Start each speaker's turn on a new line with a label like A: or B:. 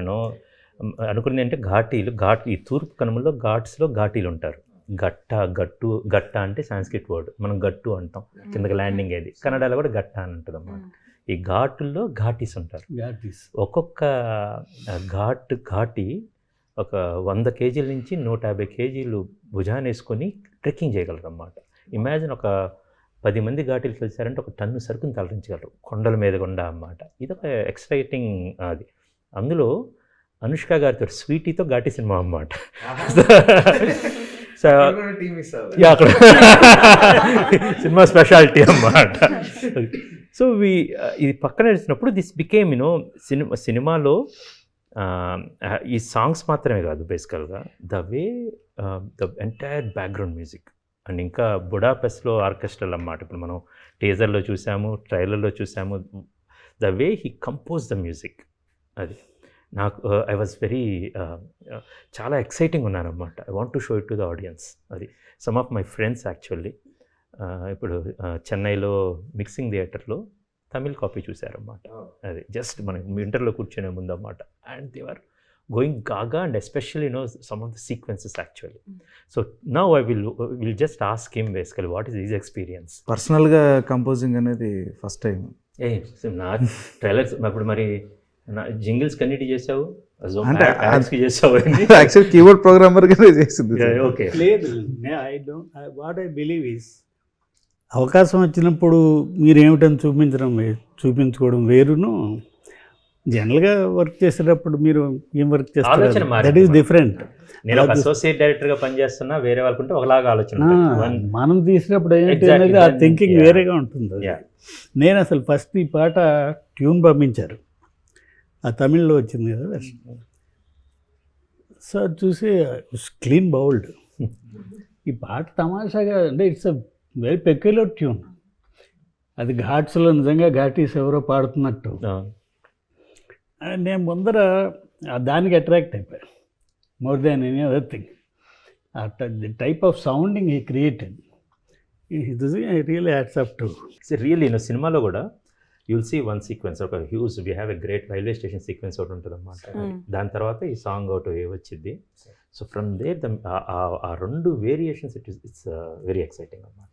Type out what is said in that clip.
A: You know అనుకున్నది అంటే ఈ తూర్పు కనుమల్లో ఘాట్స్లో ఘాటీలు ఉంటారు. గట్ట అంటే సాంస్క్రిట్ వర్డ్, మనం గట్టు అంటాం, కిందకి ల్యాండింగ్ ఏది, కన్నడలో కూడా గట్ట అని ఉంటుంది అన్నమాట. ఈ ఘాటుల్లో ఘాటీస్ ఉంటారు. ఒక్కొక్క ఘాటి ఒక 100 కేజీల నుంచి 150 కేజీలు భుజాన్ని వేసుకొని ట్రెక్కింగ్ చేయగలరు అన్నమాట. ఇమాజిన్ ఒక 10 మంది ఘాటీలు కలిసారంటే ఒక టన్ను సరుకుని తరలించగలరు కొండల మీద గుండా అన్నమాట. ఇదొక ఎక్సైటింగ్ అది. అందులో అనుష్క గారితో స్వీటీతో ఘాటీ సినిమా అన్నమాట. సో అక్కడ సినిమా స్పెషాలిటీ అన్నమాట. సో ఇది పక్కన నడిచినప్పుడు దిస్ బికేమ్ సినిమాలో ఈ సాంగ్స్ మాత్రమే కాదు, బేసికల్గా the entire background music and ఇంకా బుడాపెస్ట్లో ఆర్కెస్ట్రల్ అన్నమాట. ఇప్పుడు మనం టీజర్లో చూసాము, ట్రైలర్లో చూసాము, the way he compose the music. అది నాకు ఐ వాజ్ వెరీ చాలా ఎక్సైటింగ్ ఉన్నానన్నమాట. I want to show it to the audience. అది some of my friends actually ఇప్పుడు చెన్నైలో మిక్సింగ్ థియేటర్లో తమిళ్ కాపీ చూశారన్నమాట. అది జస్ట్ మనం ఇంటర్లో కూర్చునే ముందు అన్నమాట. And they are going gaga and especially some of the sequences actually. So now I will just ask him basically what is his experience.
B: పర్సనల్గా కంపోజింగ్ అనేది ఫస్ట్ టైం.
A: నా ట్రైలర్స్ అప్పుడు మరి జింగిల్స్ కన్నిటి చేసావు,
B: అంటే
A: చేసావు,
B: యాక్చువల్ కీబోర్డ్ ప్రోగ్రామర్గా చేసింది.
A: Okay,
C: లేదు, వాట్ ఐ బిలీవ్ ఈస్ అవకాశం వచ్చినప్పుడు మీరేమిటని చూపించుకోవడం వేరును, జనరల్గా వర్క్ చేసేటప్పుడు మీరు ఏం వర్క్ చేస్తారు దట్ ఈస్ డిఫరెంట్.
A: నేను ఒక అసోసియేట్ డైరెక్టర్గా పనిచేస్తున్నా, వేరే వాళ్ళకుంటే ఒకలాగా ఆలోచన.
C: మనం తీసినప్పుడు ఏంటి అనేది ఆ థింకింగ్ వేరేగా ఉంటుంది. నేను అసలు ఫస్ట్ ఈ పాట ట్యూన్ పంపించారు, ఆ తమిళ్లో వచ్చింది కదా, సో చూసి క్లీన్ బౌల్డ్. ఈ పాట తమాషాగా అంటే it's a very peculiar tune. అది ఘాట్స్లో నిజంగా ఘాటీస్ ఎవరో పాడుతున్నట్టు. నేను ముందర దానికి అట్రాక్ట్ అయిపోయాను more than any other thing. The type of sounding he created, I really hats off to.
A: Really సినిమాలో కూడా యుల్ సీ వన్ సీక్వెన్స్, ఒక huge we have a great railway station sequence ఒకటి ఉంటుంది అన్నమాట. దాని తర్వాత ఈ సాంగ్ ఒకటి వచ్చింది. సో ఫ్రమ్ దేర్ ఆ 2 వేరియేషన్స్ ఇట్స్ వెరీ ఎక్సైటింగ్ అన్నమాట.